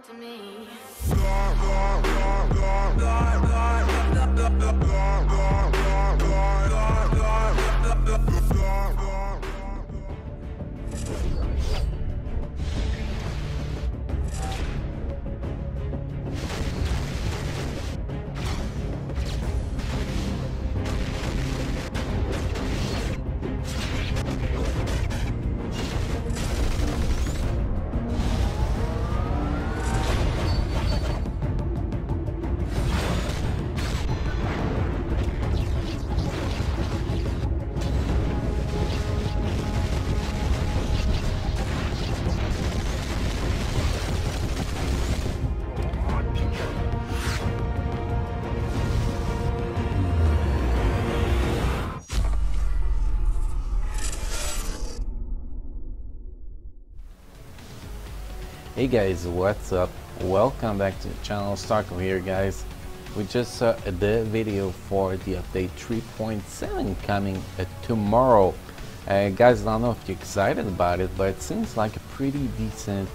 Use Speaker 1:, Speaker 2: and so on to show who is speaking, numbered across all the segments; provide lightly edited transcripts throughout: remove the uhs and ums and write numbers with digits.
Speaker 1: to me.
Speaker 2: Hey guys, what's up? Welcome back to the channel. Starko here, guys. We just saw the video for the update 3.7 coming tomorrow. Guys, I don't know if you're excited about it, but it seems like a pretty decent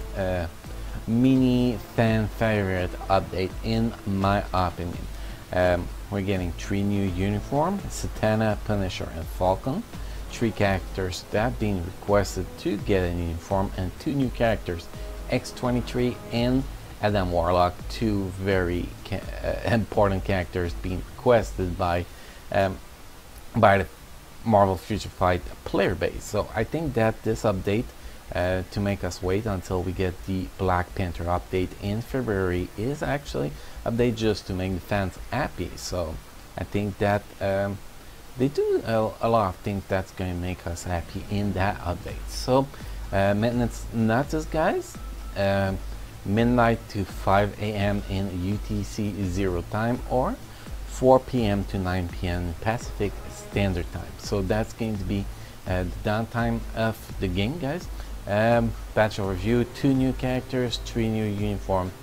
Speaker 2: mini fan favorite update in my opinion. We're getting 3 new uniforms: Satana, Punisher, and Falcon. 3 characters that have been requested to get a uniform, and 2 new characters, X-23 and Adam Warlock, 2 very important characters being requested by the Marvel Future Fight player base. So I think that this update, to make us wait until we get the Black Panther update in February, is actually update just to make the fans happy. So I think that they do a lot of things that's going to make us happy in that update. So maintenance notice, guys. Midnight to 5 a.m. in UTC 0 time, or 4 p.m. to 9 p.m. Pacific Standard Time. So that's going to be the downtime of the game, guys. Patch overview: 2 new characters, 3 new uniform,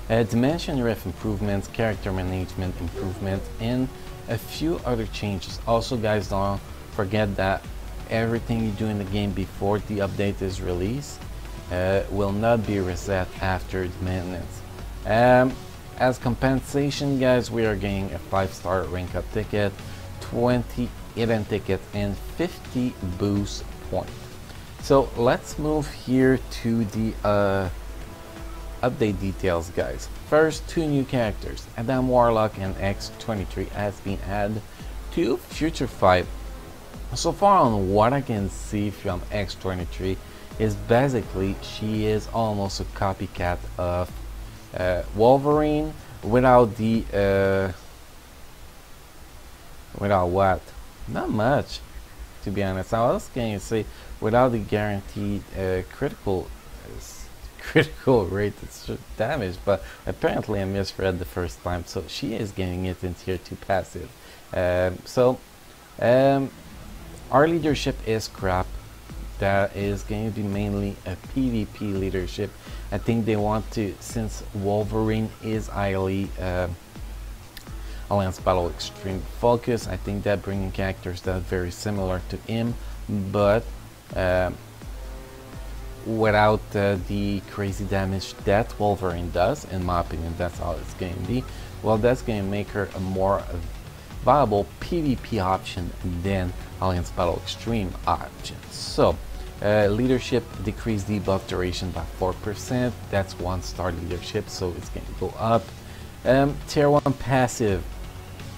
Speaker 2: dimension ref improvements, character management improvement, and a few other changes. Also, guys, don't forget that everything you do in the game before the update is released will not be reset after the maintenance. As compensation, guys, we are getting a 5-star rank up ticket, 20 event tickets, and 50 boost points. So let's move here to the update details, guys. First, 2 new characters, Adam Warlock and X-23, has been added to Future Fight. So far, on what I can see from X-23, is basically she is almost a copycat of Wolverine without the without what? Not much, to be honest. I was going to say without the guaranteed critical rate damage, but apparently I misread the first time. So she is getting it in tier 2 passive. Our leadership is crap. That is going to be mainly a PvP leadership. I think they want to, since Wolverine is highly Alliance Battle Extreme focus, I think that bringing characters that are very similar to him, but without the crazy damage that Wolverine does. In my opinion, that's how it's going to be. Well, that's going to make her a more viable PvP option than Alliance Battle Extreme option. So leadership decreased debuff duration by 4%. That's 1-star leadership, so it's going to go up. Tier 1 passive,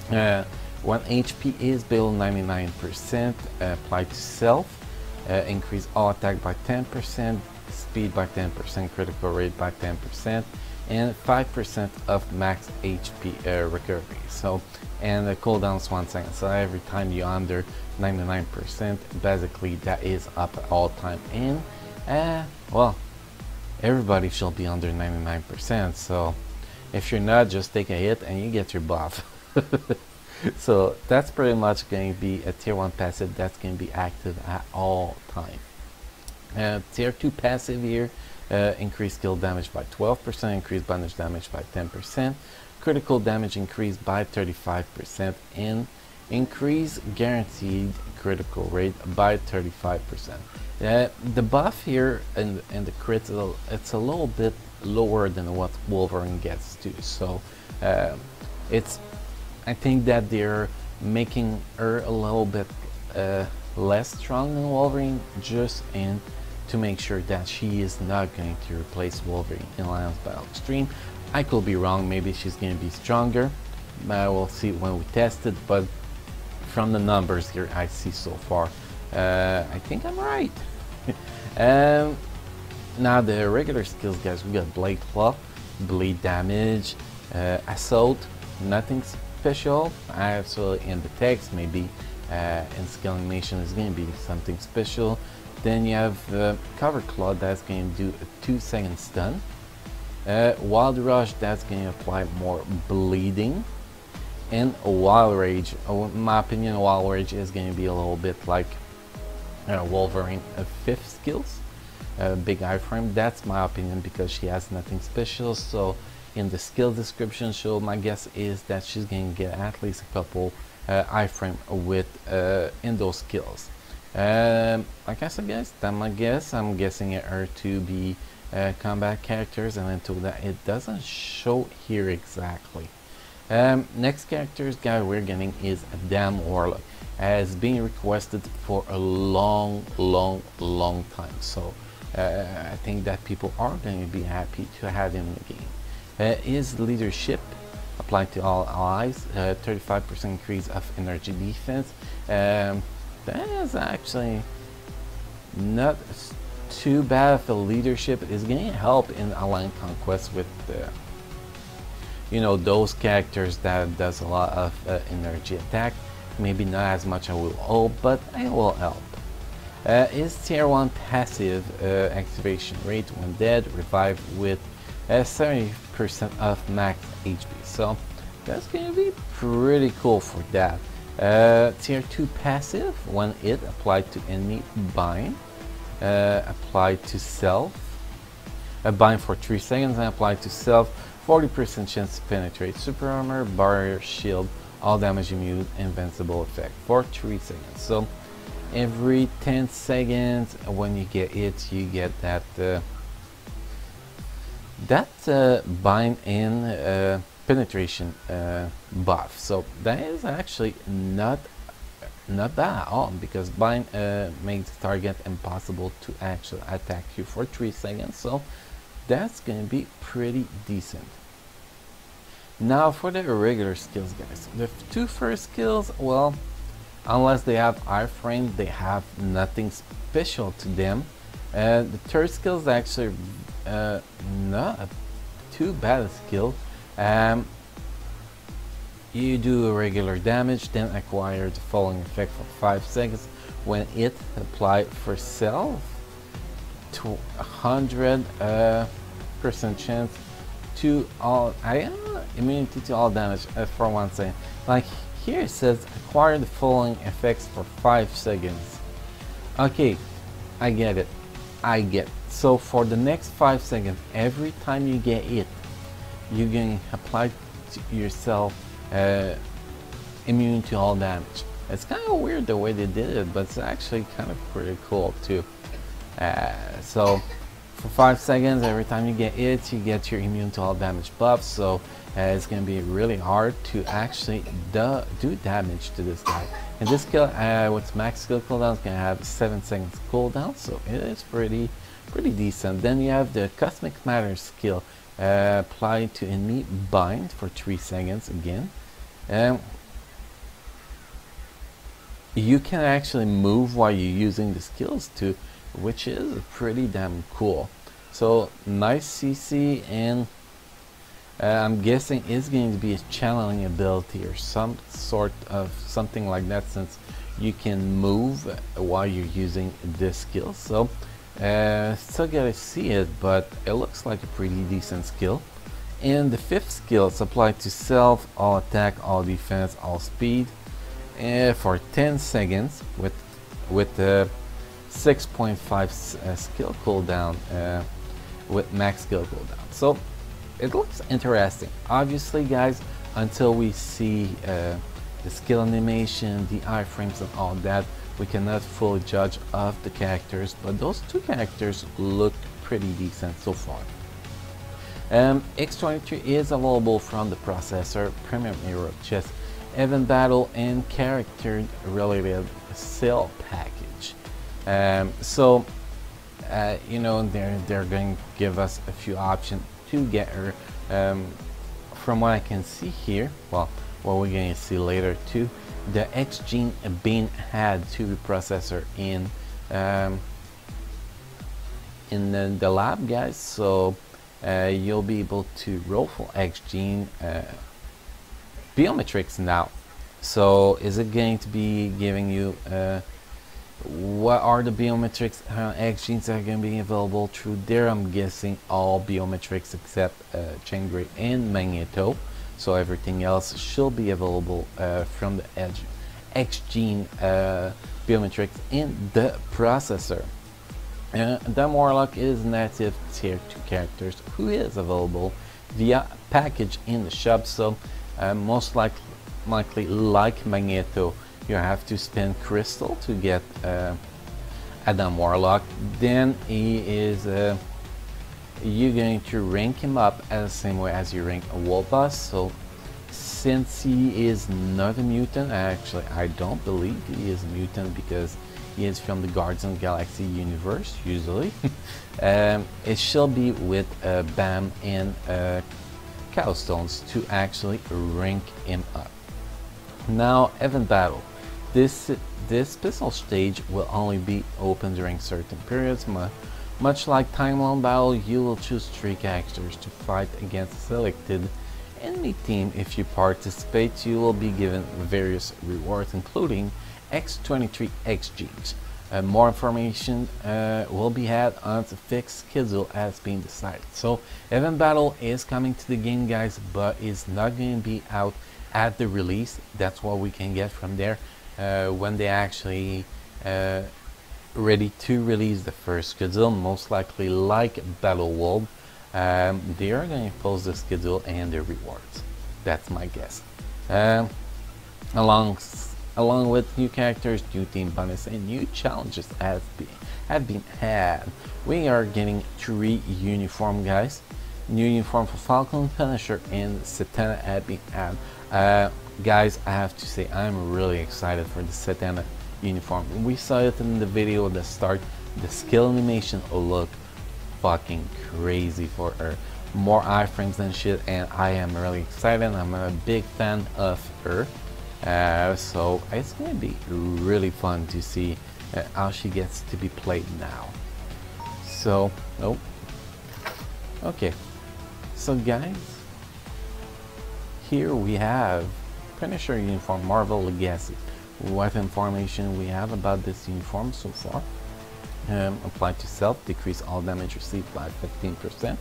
Speaker 2: when HP is below 99%, apply to self, increase all attack by 10%, speed by 10%, critical rate by 10%, and 5% of max HP recovery. So, and the cooldowns 1 second. So every time you're under 99%, basically that is up at all time. And well, everybody should be under 99%. So if you're not, just take a hit and you get your buff. So that's pretty much going to be a tier 1 passive that's going to be active at all time. Tier 2 passive here, increased skill damage by 12%, increased bondage damage by 10%, critical damage increased by 35%, and Increase guaranteed critical rate by 35%. The buff here and the crit, it's a little bit lower than what Wolverine gets too. So it's, I think that they're making her a little bit less strong than Wolverine, just in to make sure that she is not going to replace Wolverine in Alliance Battle Extreme. I could be wrong, maybe she's going to be stronger. We'll see when we test it, but from the numbers here I see so far, I think I'm right. Now the regular skills, guys, we got Blade Claw, bleed damage, assault, nothing special. Actually in the text, maybe in skill animation is going to be something special. Then you have Cover Claw, that's going to do a 2-second stun. Wild Rush, that's going to apply more bleeding. And Wild Rage, in my opinion, Wild Rage is going to be a little bit like Wolverine 5th skills. Big iframe, that's my opinion, because she has nothing special. So in the skill description, so my guess is that she's going to get at least a couple iframe with in those skills. Like I said, guys, that's my guess. I'm guessing her to be combat characters, and until that it doesn't show here exactly. Next characters, guy, we're getting is a damn Warlock. Has been requested for a long time. So I think that people are going to be happy to have him in the game. His leadership applied to all allies, 35% increase of energy defense. That is actually not too bad of a leadership. It is going to help in Alliance Conquest with you know, those characters that does a lot of energy attack. Maybe not as much I will hope, but it will help. Is tier 1 passive activation rate when dead, revive with 70% of max HP. So that's going to be pretty cool for that. Tier 2 passive, when it applied to enemy, bind, applied to self, bind for 3 seconds and applied to self, 40% chance to penetrate super armor, barrier, shield, all damage immune, invincible effect for 3 seconds. So every 10 seconds when you get it, you get that bind and penetration buff. So that is actually not bad at all, because bind makes the target impossible to actually attack you for 3 seconds. So that's gonna be pretty decent. Now for the irregular skills, guys. The 2 first skills, well, unless they have iframe, they have nothing special to them. The 3rd skill is actually not too bad a skill. You do regular damage, then acquire the following effect for 5 seconds. When it applied for self, to 100% chance to all immunity to all damage for 1 second. Like here it says acquire the following effects for 5 seconds. Okay, I get it. So for the next 5 seconds, every time you get it, you're going to apply to yourself immune to all damage. It's kind of weird the way they did it, but it's actually kind of pretty cool too. So for 5 seconds, every time you get it, you get your immune to all damage buff. So it's going to be really hard to actually do damage to this guy. And this skill with max skill cooldown is going to have 7 seconds cooldown, so it is pretty decent. Then you have the Cosmic Matter skill applied to enemy, bind for 3 seconds again. You can actually move while you're using the skills too, which is pretty damn cool. So nice CC, and I'm guessing it's going to be a channeling ability or some sort of something like that, since you can move while you're using this skill. So still gotta see it, but it looks like a pretty decent skill. And the 5th skill is applied to self, all attack, all defense, all speed, for 10 seconds with 6.5 skill cooldown, with max skill cooldown. So it looks interesting. Obviously, guys, until we see the skill animation, the iframes and all that, we cannot fully judge of the characters, but those two characters look pretty decent so far. X23 is available from the processor, premium hero chest, event battle and character related sale package. You know, they're going to give us a few options to get her. From what I can see here, well, what we're going to see later too, the X-Gene being had to the processor in the lab, guys. So you'll be able to roll for X-Gene biometrics now. So is it going to be giving you what are the biometrics X-Genes that are going to be available through there? I'm guessing all biometrics except Changri and Magneto. So everything else should be available from the X-Gene biometrics in the processor. The Warlock is native tier 2 characters who is available via package in the shop. So most likely like Magneto, you have to spend crystal to get Adam Warlock. Then he is you're going to rank him up as the same way as you rank a world boss. So since he is not a mutant, actually I don't believe he is a mutant because he is from the Guardians of the Galaxy universe usually. It shall be with BAM and Cow Stones to actually rank him up. Now, event battle. This pistol stage will only be open during certain periods. Much like timeline battle, you will choose 3 characters to fight against selected enemy team. If you participate, you will be given various rewards, including X23 X-Genes. More information will be had on the fixed schedule as being decided. So, event battle is coming to the game, guys, but it's not going to be out at the release. That's what we can get from there when they actually ready to release the first schedule, most likely like Battle World. They are going to post the schedule and the rewards. That's my guess. Along with new characters, new team bonus, and new challenges have been had. We are getting 3 uniform, guys. New uniform for Falcon, Punisher, and Satana have been had. Guys, I have to say I'm really excited for the Satana uniform. We saw it in the video at the start. The skill animation look fucking crazy for her. More iframes and shit, and I am really excited. I'm a big fan of her. So it's gonna be really fun to see how she gets to be played now. So, okay. So guys, here we have Punisher uniform, Marvel Legacy. What information we have about this uniform so far? Apply to self, decrease all damage received by 15%.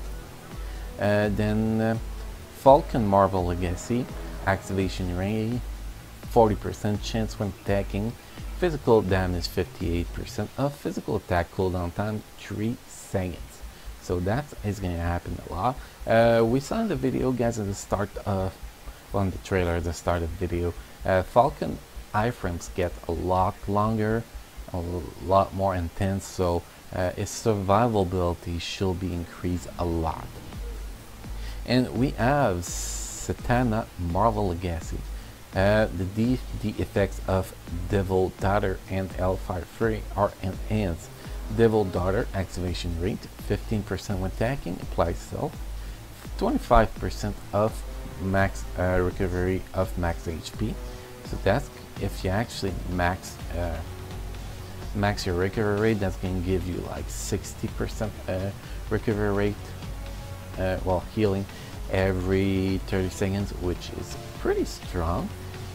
Speaker 2: Then Falcon Marvel Legacy, activation rate 40% chance when attacking, physical damage 58% of physical attack, cooldown time 3 seconds. So that is going to happen a lot. We saw in the video, guys, at the start of, on the trailer at the start of the video, Falcon iframes get a lot longer, a lot more intense, so its survivability should be increased a lot. And we have Satana Marvel Legacy. The effects of Devil Daughter and Hellfire Fury are enhanced. Devil Daughter activation rate 15% when attacking, applies self, 25% of max recovery of max HP. So that's if you actually max your recovery rate, that's going to give you like 60% recovery rate, well, healing every 30 seconds, which is pretty strong.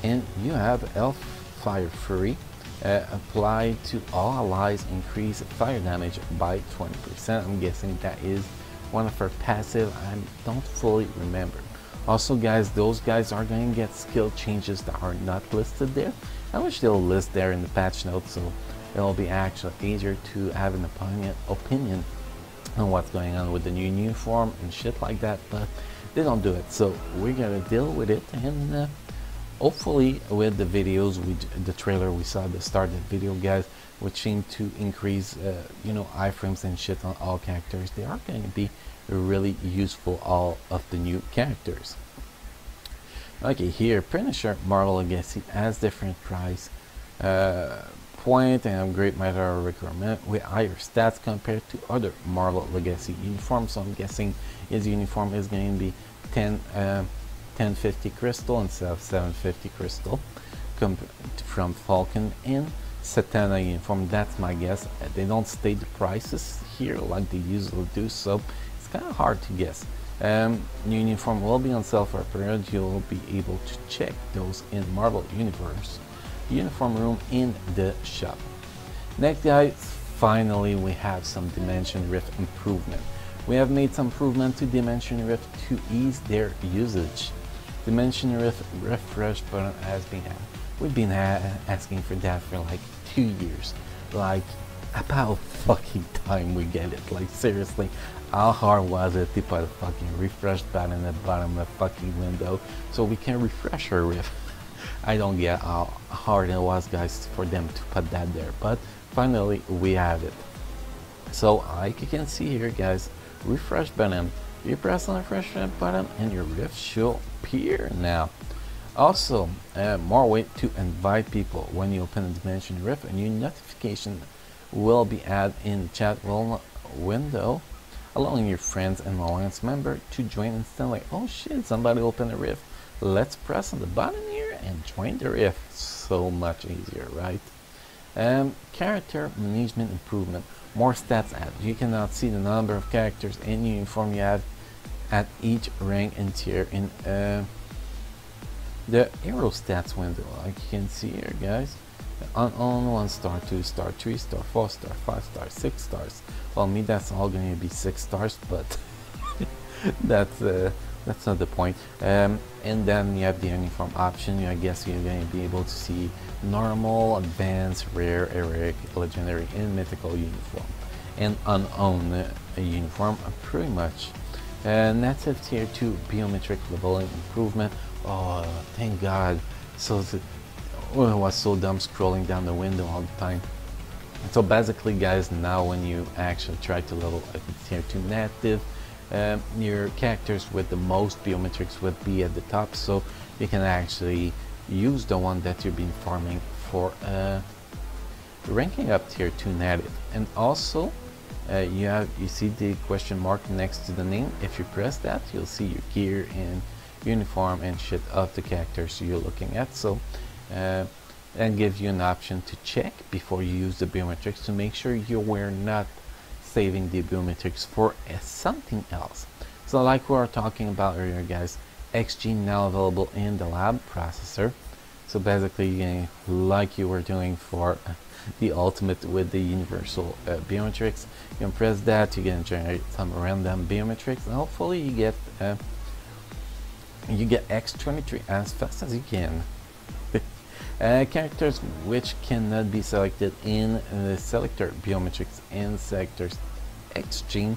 Speaker 2: And you have Hellfire Fury, apply to all allies, increase fire damage by 20%. I'm guessing that is one of her passive. I don't fully remember. Also, guys, those guys are going to get skill changes that are not listed there. I wish they'll list there in the patch notes, so it'll be actually easier to have an opinion on what's going on with the new uniform and shit like that, but they don't do it. So we're gonna deal with it and Hopefully with the videos, the trailer we saw at the start of the video, guys, which seem to increase you know, iframes and shit on all characters, they are going to be really useful, all of the new characters. Okay, here Punisher Marvel Legacy has different price point and upgrade matter requirement with higher stats compared to other Marvel Legacy uniforms. So I'm guessing his uniform is going to be 1050 crystal instead of 750 crystal from Falcon and Satana uniform. That's my guess. They don't state the prices here like they usually do, so it's kind of hard to guess. New uniform will be on sale for a period. You'll be able to check those in Marvel Universe uniform room in the shop. Next, guys, finally we have some Dimension Rift improvement. We have made some improvement to Dimension Rift to ease their usage. Dimension Rift refresh button has been added. We've been asking for that for like 2 years. Like, about fucking time we get it. Like, seriously, how hard was it to put a fucking refresh button at the bottom of the fucking window so we can refresh our Rift? I don't get how hard it was, guys, for them to put that there, but finally we have it. So like you can see here, guys, refresh button, you press on the refresh button and your Rift should appear now. Also, more way to invite people. When you open the Dimension Rift, a new notification will be added in the chat window, allowing your friends and alliance member to join instantly. Oh shit, somebody opened a Rift. Let's press on the button here and join the Rift. So much easier, right? Character management improvement. More stats added. You can now see the number of characters in uniform you have at each rank and tier in the hero stats window. Like you can see here, guys. On 1 star, 2 star, 3 star, 4 star, 5 star, 6 stars. Well, me, that's all going to be 6 stars, but that's not the point. And then you have the uniform option. I guess you're going to be able to see normal, advanced, rare, heroic, legendary, and mythical uniform, and unowned uniform, pretty much. Native tier 2 biometric leveling improvement. Oh, thank God. So it was so dumb scrolling down the window all the time. So basically, guys, now when you actually try to level a tier 2 native, your characters with the most biometrics would be at the top, so you can actually use the one that you've been farming for ranking up tier 2 native. And also you see the question mark next to the name. If you press that, you'll see your gear and uniform and shit of the characters you're looking at. So and gives you an option to check before you use the biometrics to make sure you were not saving the biometrics for something else. So like we were talking about earlier, guys, XG now available in the lab processor. So basically, like you were doing for the ultimate with the universal biometrics, you can press that, you can generate some random biometrics, and hopefully you get X23 as fast as you can. Characters which cannot be selected in the selector biometrics and selectors XG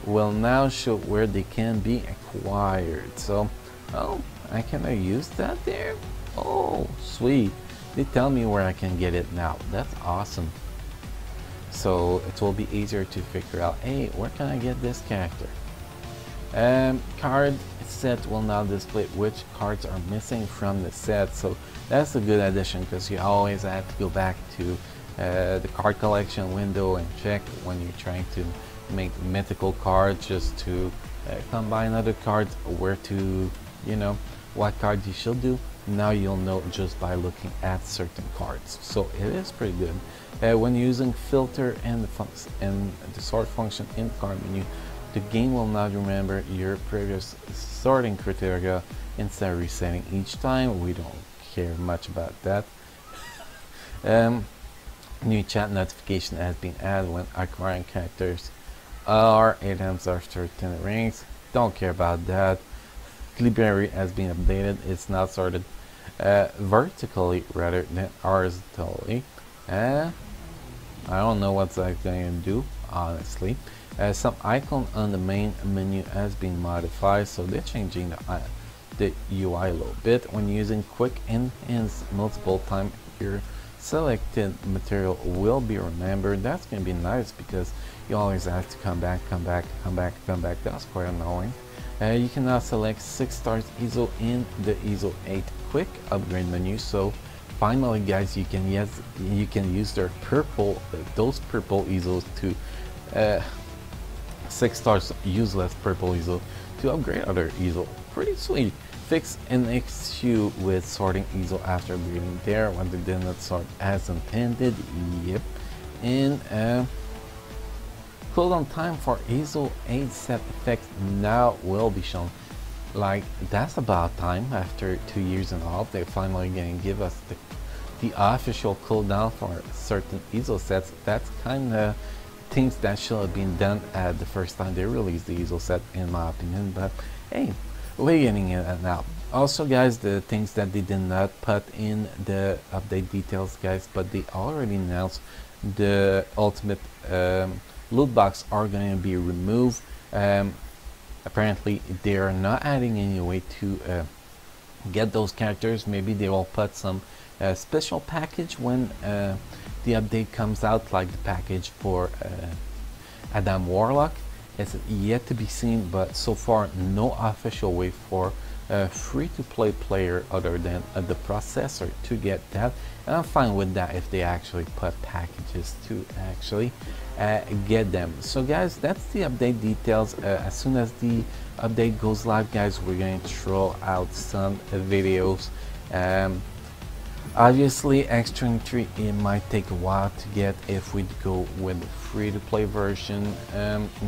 Speaker 2: will now show where they can be acquired. So, oh, I can use that there? Oh, sweet. They tell me where I can get it now. That's awesome. So it will be easier to figure out, hey, where can I get this character? Card set will now display which cards are missing from the set, so that's a good addition because you always have to go back to the card collection window and check when you're trying to make mythical cards, just to combine other cards, where to, you know, what cards you should do. Now you'll know just by looking at certain cards, so it is pretty good. When using filter and the sort function in the card menu, the game will not remember your previous sorting criteria instead of resetting each time. We don't care much about that. New chat notification has been added when acquiring characters or items after 10 rings. Don't care about that. Library has been updated. It's now sorted vertically rather than horizontally. I don't know what's that going to do, honestly. Some icon on the main menu has been modified, so they're changing the UI a little bit. When using quick enhance multiple time, your selected material will be remembered. That's going to be nice because you always have to come back. That's quite annoying. You can now select 6 stars ISO in the ISO 8 quick upgrade menu. So finally, guys, you can use their those purple ISOs to 6 stars useless purple ISO to upgrade other ISO. Pretty sweet. Fix an issue with sorting ISO after upgrading there when they did not sort as intended. Yep. And cooldown time for ISO 8 set effects now will be shown. Like, that's about time. After 2 years and a half, they're finally going to give us the official cooldown for certain ISO sets. That's kind of things that should have been done at the first time they released the ISO set, in my opinion. But hey, we're getting it now. Also, guys, the things that they did not put in the update details, guys, but they already announced the ultimate loot box are going to be removed. Apparently, they are not adding any way to get those characters. Maybe they will put some special package when the update comes out, like the package for Adam Warlock. It's yet to be seen, but so far no official way for a free-to-play player other than the processor to get that, and I'm fine with that if they actually put packages to actually get them. So guys, that's the update details. As soon as the update goes live, guys, we're going to throw out some videos. Obviously, X23, it might take a while to get if we go with the free-to-play version.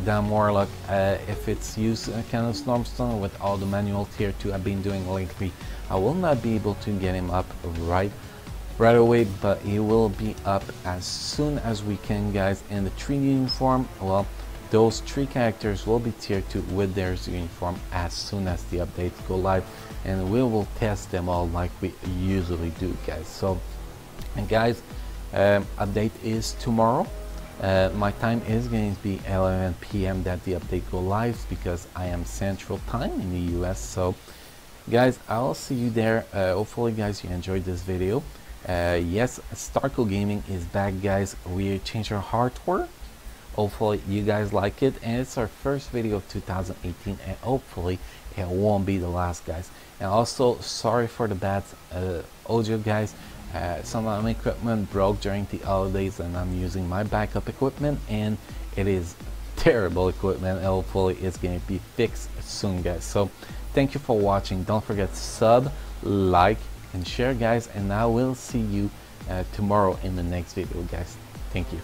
Speaker 2: Damn Warlock, if it's used kind of Stormstone with all the manual tier 2 I've been doing lately, I will not be able to get him up right away, but he will be up as soon as we can, guys. And the 3 uniform, well, those 3 characters will be tier 2 with their uniform as soon as the updates go live, and we will test them all like we usually do, guys. So, and guys, update is tomorrow. My time is going to be 11 p.m. that the update go live because I am Central Time in the US. So, guys, I'll see you there. Hopefully, guys, you enjoyed this video. Yes, Starco Gaming is back, guys. We changed our hardware. Hopefully you guys like it, and it's our first video of 2018, and hopefully it won't be the last, guys. And also, sorry for the bad audio, guys. Some of my equipment broke during the holidays, and I'm using my backup equipment, and it is terrible equipment, and hopefully it's going to be fixed soon, guys. So thank you for watching. Don't forget to sub, like, and share, guys, and I will see you tomorrow in the next video, guys. Thank you.